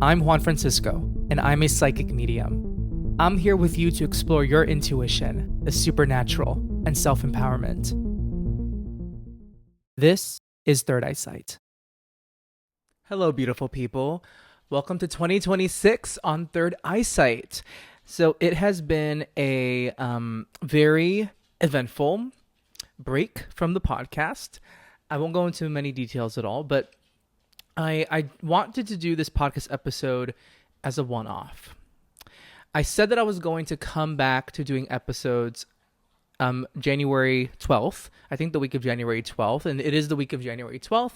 I'm Juan Francisco, and I'm a psychic medium. I'm here with you to explore your intuition, the supernatural, and self-empowerment. This is Third Eyesight. Hello, beautiful people. Welcome to 2026 on Third Eyesight. So it has been a very eventful break from the podcast. I won't go into many details at all, but I wanted to do this podcast episode as a one-off. I said that I was going to come back to doing episodes January 12th. I think the week of January 12th, and it is the week of January 12th.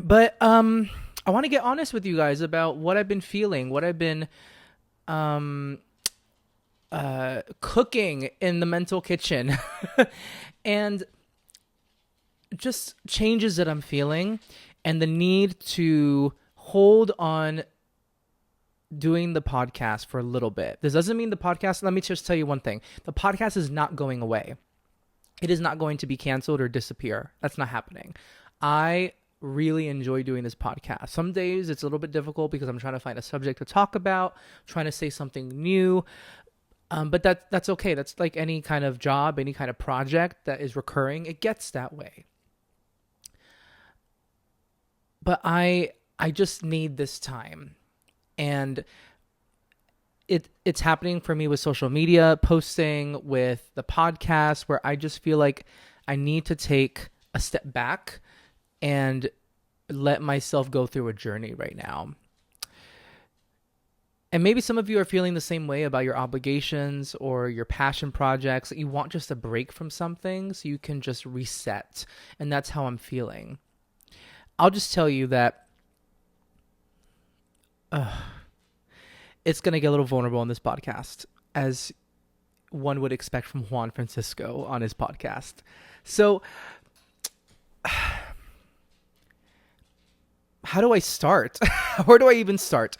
But I want to get honest with you guys about what I've been feeling, what I've been cooking in the mental kitchen, and just changes that I'm feeling, and the need to hold on doing the podcast for a little bit. This doesn't mean the podcast, let me just tell you one thing. The podcast is not going away. It is not going to be canceled or disappear. That's not happening. I really enjoy doing this podcast. Some days it's a little bit difficult because I'm trying to find a subject to talk about, trying to say something new. But that's okay. That's like any kind of job, any kind of project that is recurring. It gets that way. But I just need this time. And it's happening for me with social media, posting, with the podcast, where I just feel like I need to take a step back and let myself go through a journey right now. And maybe some of you are feeling the same way about your obligations or your passion projects. That you want just a break from something so you can just reset. And that's how I'm feeling. I'll just tell you that it's going to get a little vulnerable on this podcast, as one would expect from Juan Francisco on his podcast. So how do I start? Where do I even start?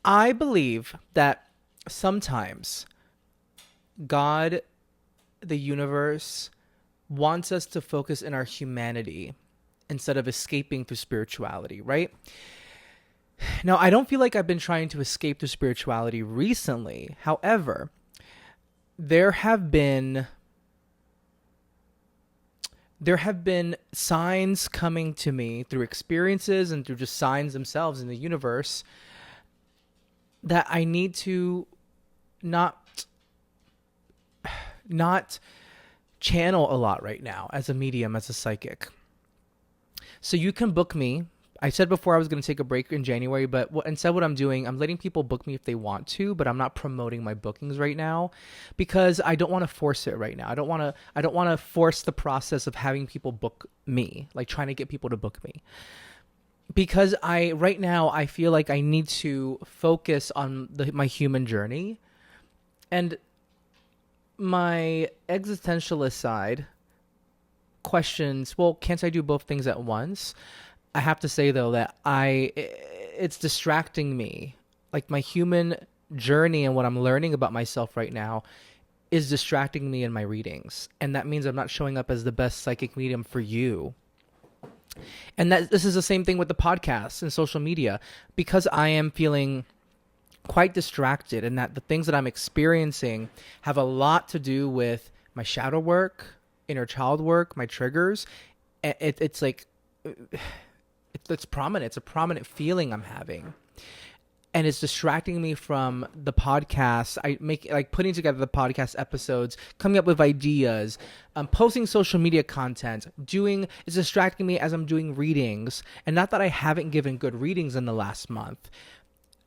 I believe that sometimes God, the universe, wants us to focus in our humanity instead of escaping through spirituality, right? Now, I don't feel like I've been trying to escape through spirituality recently. However, there have been signs coming to me through experiences and through just signs themselves in the universe that I need to not channel a lot right now as a medium, as a psychic. So you can book me. I said before I was going to take a break in January, but instead what I'm doing, I'm letting people book me if they want to, but I'm not promoting my bookings right now because I don't want to force it right now. I don't want to force the process of having people book me, like trying to get people to book me. Because right now I feel like I need to focus on my human journey, and my existentialist side questions, well, can't I do both things at once? I have to say though that it's distracting me. Like my human journey and what I'm learning about myself right now is distracting me in my readings. And that means I'm not showing up as the best psychic medium for you. And this is the same thing with the podcast and social media, because I am feeling quite distracted, and that the things that I'm experiencing have a lot to do with my shadow work, inner child work, my triggers. It's like, it's prominent. It's a prominent feeling I'm having. And it's distracting me from the podcast. I make putting together the podcast episodes, coming up with ideas, posting social media content, it's distracting me as I'm doing readings. And not that I haven't given good readings in the last month,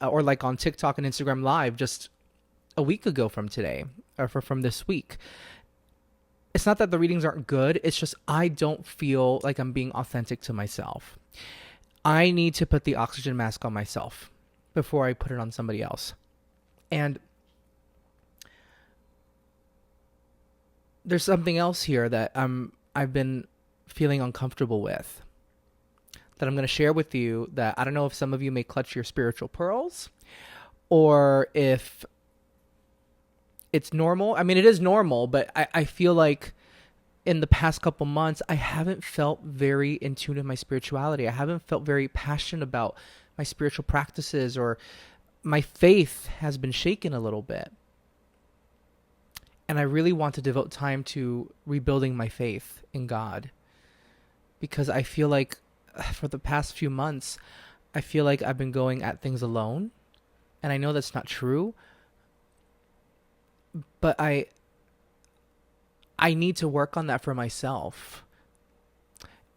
or like on TikTok and Instagram Live just a week ago from today, or from this week. It's not that the readings aren't good. It's just I don't feel like I'm being authentic to myself. I need to put the oxygen mask on myself before I put it on somebody else. And there's something else here that I've been feeling uncomfortable with, that I'm going to share with you, that I don't know if some of you may clutch your spiritual pearls, or if it's normal. I mean, it is normal, but I feel like in the past couple months, I haven't felt very in tune with my spirituality. I haven't felt very passionate about my spiritual practices, or my faith has been shaken a little bit. And I really want to devote time to rebuilding my faith in God, because I feel like for the past few months, I feel like I've been going at things alone. And I know that's not true, but I need to work on that for myself.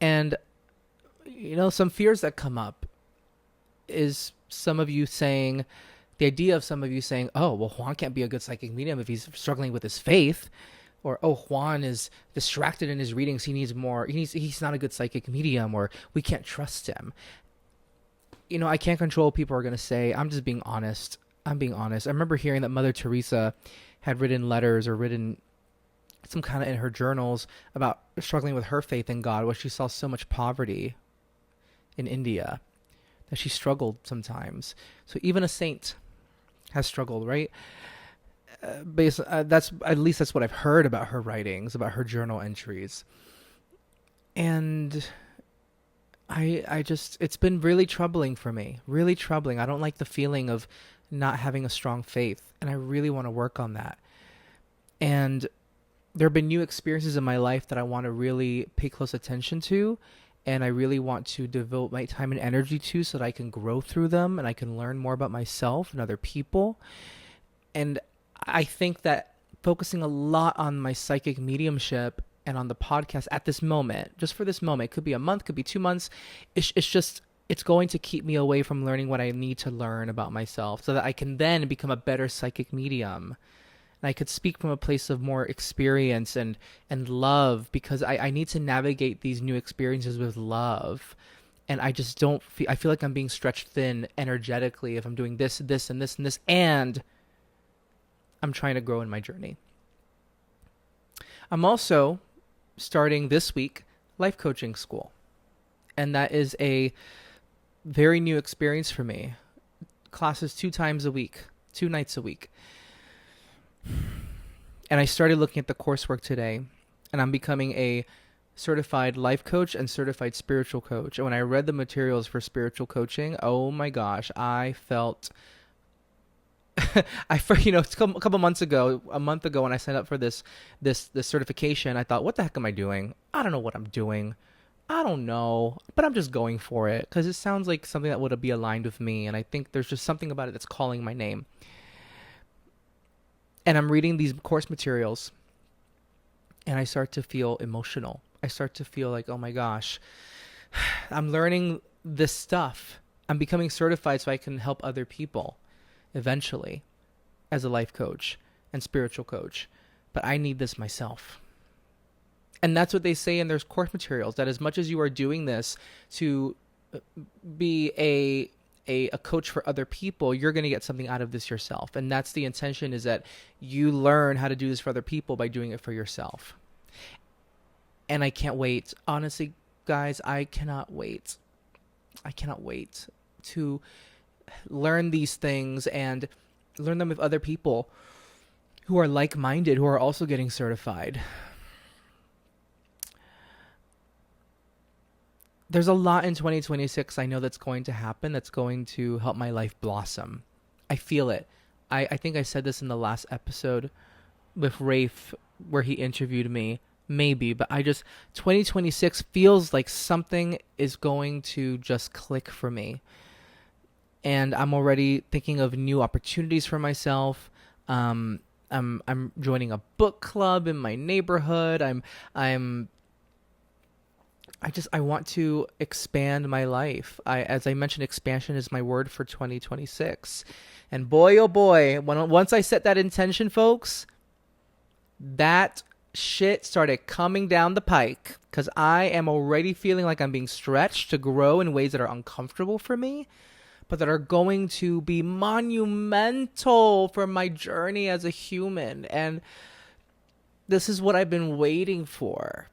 And, some fears that come up is the idea of some of you saying, oh, well, Juan can't be a good psychic medium if he's struggling with his faith. Or, oh, Juan is distracted in his readings. He's not a good psychic medium, or we can't trust him. I can't control what people are going to say. I'm just being honest. I'm being honest. I remember hearing that Mother Teresa had written letters, or written some kind of in her journals about struggling with her faith in God, where she saw so much poverty in India that she struggled sometimes. So even a saint has struggled, right? That's what I've heard about her writings, about her journal entries. And it's been really troubling for me, really troubling. I don't like the feeling of not having a strong faith, and I really want to work on that. And there have been new experiences in my life that I want to really pay close attention to, and I really want to devote my time and energy to, so that I can grow through them and I can learn more about myself and other people. And I think that focusing a lot on my psychic mediumship and on the podcast at this moment, just for this moment, it could be a month, could be 2 months, it's going to keep me away from learning what I need to learn about myself, so that I can then become a better psychic medium. And I could speak from a place of more experience and love, because I need to navigate these new experiences with love. And I just I feel like I'm being stretched thin energetically if I'm doing this, and this, and this, and this, and I'm trying to grow in my journey. I'm also starting this week life coaching school. And that is a very new experience for me. Classes 2 times a week, 2 nights a week. And I started looking at the coursework today, and I'm becoming a certified life coach and certified spiritual coach. And when I read the materials for spiritual coaching, oh my gosh, I felt a couple months ago, a month ago, when I signed up for this certification, I thought, what the heck am I doing? I don't know what I'm doing. I don't know, but I'm just going for it because it sounds like something that would be aligned with me. And I think there's just something about it that's calling my name. And I'm reading these course materials, and I start to feel emotional. I start to feel like, oh my gosh, I'm learning this stuff. I'm becoming certified so I can help other people eventually as a life coach and spiritual coach. But I need this myself. And that's what they say in their course materials, that as much as you are doing this to be a coach for other people, you're going to get something out of this yourself. And that's the intention, is that you learn how to do this for other people by doing it for yourself. And I can't wait. Honestly, guys, I cannot wait. I cannot wait to learn these things and learn them with other people who are like-minded, who are also getting certified. There's a lot in 2026 I know that's going to happen, that's going to help my life blossom. I feel it. I think I said this in the last episode with Rafe, where he interviewed me, maybe, but 2026 feels like something is going to just click for me. And I'm already thinking of new opportunities for myself. I'm joining a book club in my neighborhood. I want to expand my life. As I mentioned, expansion is my word for 2026. And boy, oh boy, once I set that intention, folks, that shit started coming down the pike, because I am already feeling like I'm being stretched to grow in ways that are uncomfortable for me, but that are going to be monumental for my journey as a human. And this is what I've been waiting for.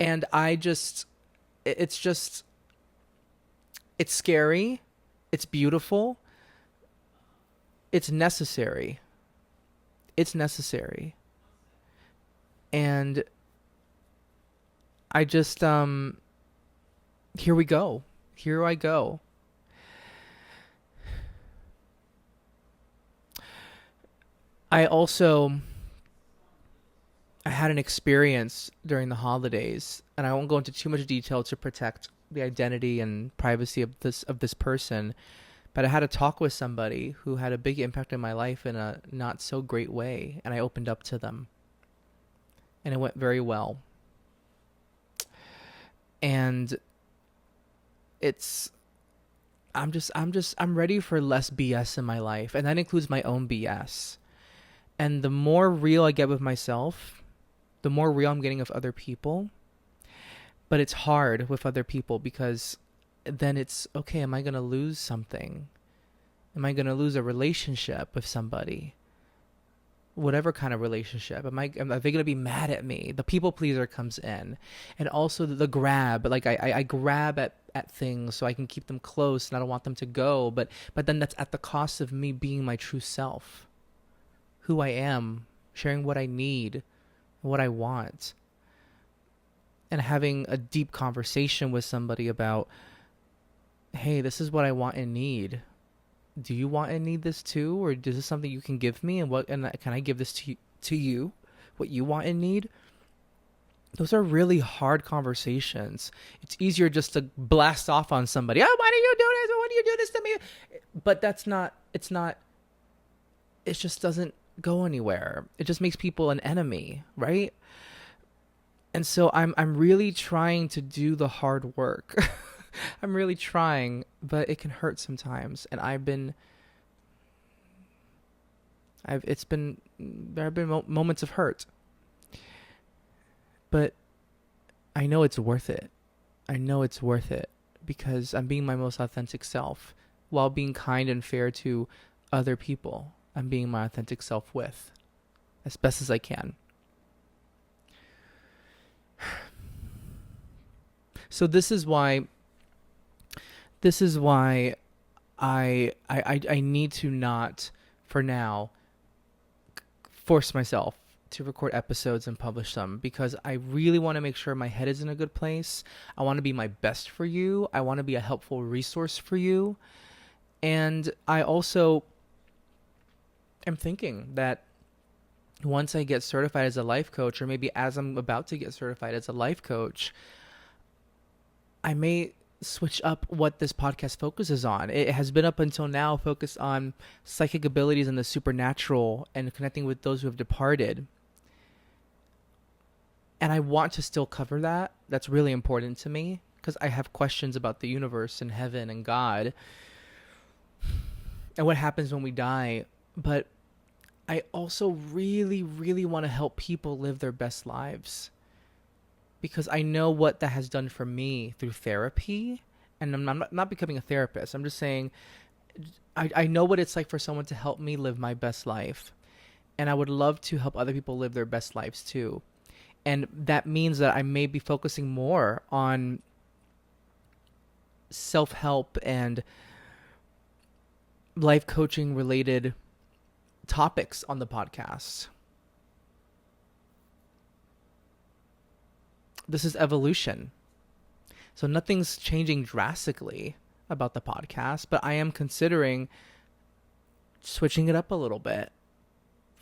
And it's scary. It's beautiful. It's necessary. It's necessary. And I just here we go. Here I go. I also I had an experience during the holidays, and I won't go into too much detail to protect the identity and privacy of this person, but I had a talk with somebody who had a big impact in my life in a not so great way, and I opened up to them, and it went very well. And it's I'm ready for less BS in my life, and that includes my own BS. And the more real I get with myself, the more real I'm getting with other people. But it's hard with other people because then it's okay, am I going to lose something? Am I going to lose a relationship with somebody? Whatever kind of relationship. Are they going to be mad at me? The people pleaser comes in. And also the grab. Like I grab at things so I can keep them close and I don't want them to go. But then that's at the cost of me being my true self. Who I am. Sharing what I need. What I want. And having a deep conversation with somebody about, hey, this is what I want and need. Do you want and need this too? Or is this something you can give me? And can I give this to you? What you want and need? Those are really hard conversations. It's easier just to blast off on somebody. Oh, why do you do this? Why do you do this to me? But it just doesn't go anywhere. It just makes people an enemy, right? And so I'm really trying to do the hard work. I'm really trying, but it can hurt sometimes. And there have been moments of hurt, but I know it's worth it. I know it's worth it because I'm being my most authentic self while being kind and fair to other people. I'm being my authentic self with as best as I can. So this is why I need to not, for now, force myself to record episodes and publish them because I really want to make sure my head is in a good place. I want to be my best for you. I want to be a helpful resource for you. And I also am thinking that once I get certified as a life coach, or maybe as I'm about to get certified as a life coach, I may switch up what this podcast focuses on. It has been up until now focused on psychic abilities and the supernatural and connecting with those who have departed. And I want to still cover that. That's really important to me because I have questions about the universe and heaven and God and what happens when we die. But I also really, really want to help people live their best lives. Because I know what that has done for me through therapy. And I'm not becoming a therapist. I'm just saying I know what it's like for someone to help me live my best life. And I would love to help other people live their best lives too. And that means that I may be focusing more on self-help and life coaching related topics on the podcast. This is evolution. So nothing's changing drastically about the podcast, but I am considering switching it up a little bit.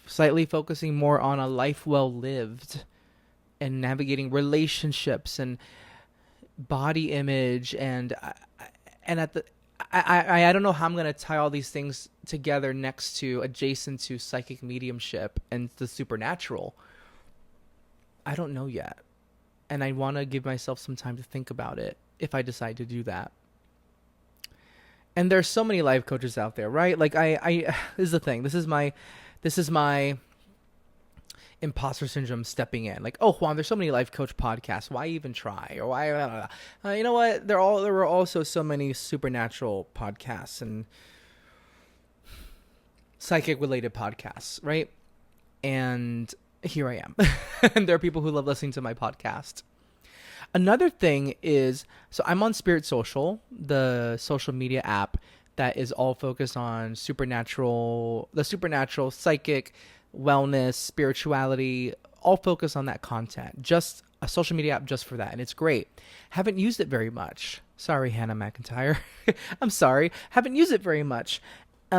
Slightly focusing more on a life well lived and navigating relationships and body image and I don't know how I'm going to tie all these things together adjacent to psychic mediumship and the supernatural. I don't know yet. And I want to give myself some time to think about it if I decide to do that. And there's so many life coaches out there, right? Like this is the thing. This is my imposter syndrome stepping in. Like, oh, Juan, there's so many life coach podcasts. Why even try? Or why? You know what? There were also so many supernatural podcasts and psychic related podcasts, right? And here I am. And there are people who love listening to my podcast. Another thing is, so I'm on Spirit Social, the social media app that is all focused on the supernatural, psychic, wellness, spirituality, all focused on that content. Just a social media app just for that, and it's great. Haven't used it very much. Sorry, Hannah McIntyre. I'm sorry. Haven't used it very much.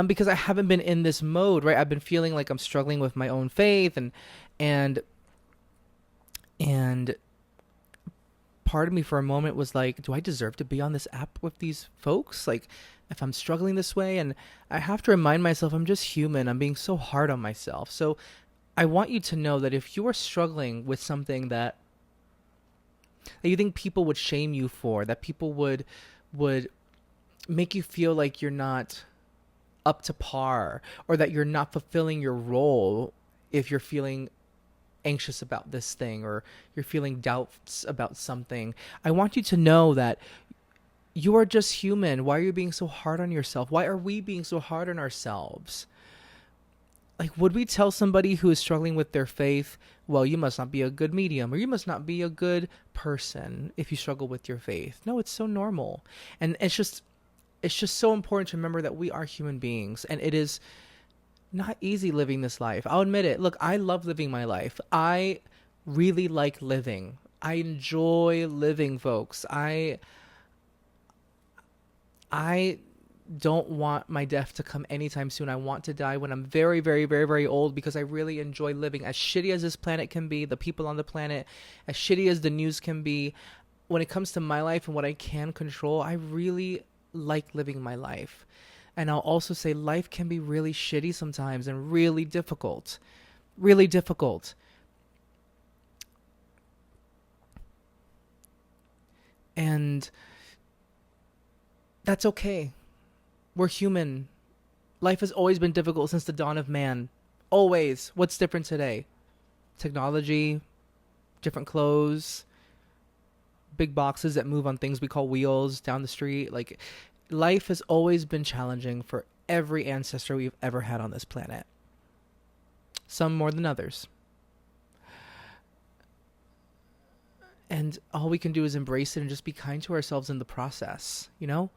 Because I haven't been in this mode, right? I've been feeling like I'm struggling with my own faith, and part of me for a moment was like, do I deserve to be on this app with these folks? Like, if I'm struggling this way, and I have to remind myself I'm just human. I'm being so hard on myself. So I want you to know that if you are struggling with something that you think people would shame you for, that people would make you feel like you're not up to par, or that you're not fulfilling your role if you're feeling anxious about this thing, or you're feeling doubts about something, I want you to know that you are just human. Why are you being so hard on yourself? Why are we being so hard on ourselves? Like, would we tell somebody who is struggling with their faith, well, you must not be a good medium, or you must not be a good person if you struggle with your faith? No, it's so normal. And it's just so important to remember that we are human beings, and it is not easy living this life. I'll admit it. Look, I love living my life. I really like living. I enjoy living, folks. I don't want my death to come anytime soon. I want to die when I'm very, very, very, very old, because I really enjoy living. As shitty as this planet can be, the people on the planet, as shitty as the news can be, when it comes to my life and what I can control, I really like living my life. And I'll also say life can be really shitty sometimes and really difficult. Really difficult. And that's okay. We're human. Life has always been difficult since the dawn of man. Always. What's different today? Technology, different clothes, big boxes that move on things we call wheels down the street. Like, life has always been challenging for every ancestor we've ever had on this planet. Some more than others. And all we can do is embrace it and just be kind to ourselves in the process, you know?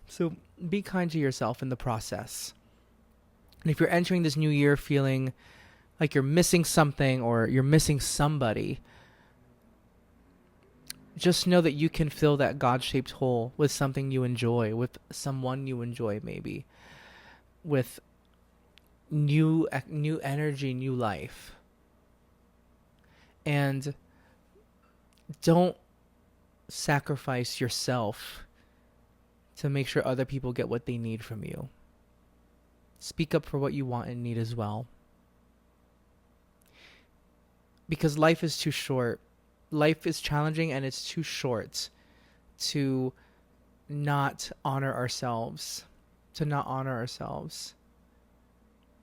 So be kind to yourself in the process. And if you're entering this new year feeling like you're missing something or you're missing somebody, just know that you can fill that God-shaped hole with something you enjoy, with someone you enjoy, maybe, with new energy, new life. And don't sacrifice yourself to make sure other people get what they need from you. Speak up for what you want and need as well. Because life is too short. Life is challenging, and it's too short to not honor ourselves.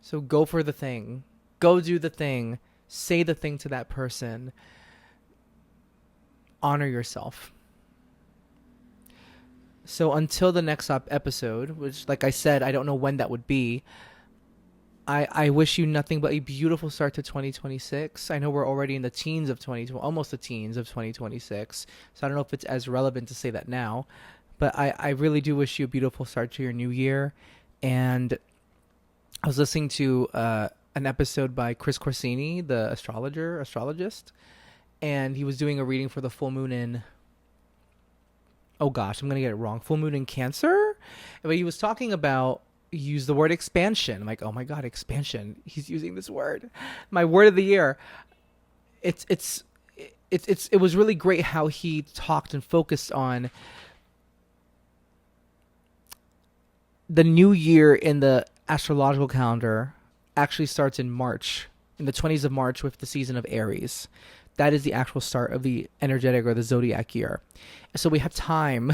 So go for the thing. Go do the thing. Say the thing to that person. Honor yourself. So until the next episode, which, like I said, I don't know when that would be, I wish you nothing but a beautiful start to 2026. I know we're already in the teens of 2020, almost the teens of 2026. So I don't know if it's as relevant to say that now, but I really do wish you a beautiful start to your new year. And I was listening to an episode by Chris Corsini, the astrologist, and he was doing a reading for the full moon in, oh gosh, I'm going to get it wrong, full moon in Cancer. But he was talking about, use the word expansion. I'm like, oh my God, expansion. He's using this word. My word of the year. It was really great how he talked and focused on the new year in the astrological calendar actually starts in March, in the 20s of March, with the season of Aries. That is the actual start of the energetic or the zodiac year. So we have time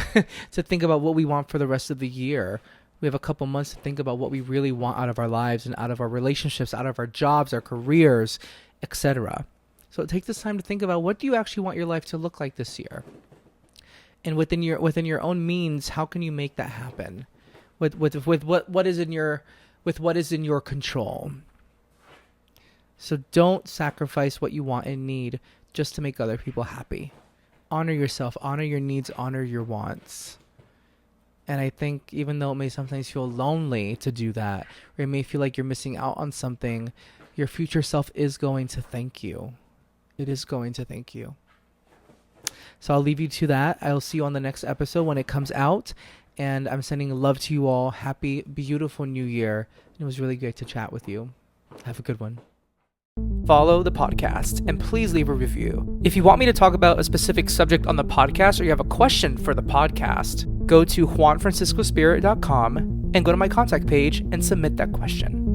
to think about what we want for the rest of the year. We have a couple months to think about what we really want out of our lives and out of our relationships, out of our jobs, our careers, etc. So take this time to think about, what do you actually want your life to look like this year? And within your own means, how can you make that happen? With what is in your control. So don't sacrifice what you want and need just to make other people happy. Honor yourself, honor your needs, honor your wants. And I think even though it may sometimes feel lonely to do that, or it may feel like you're missing out on something, your future self is going to thank you. It is going to thank you. So I'll leave you to that. I'll see you on the next episode when it comes out. And I'm sending love to you all. Happy, beautiful new year. It was really great to chat with you. Have a good one. Follow the podcast and please leave a review. If you want me to talk about a specific subject on the podcast or you have a question for the podcast, go to juanfranciscospirit.com and go to my contact page and submit that question.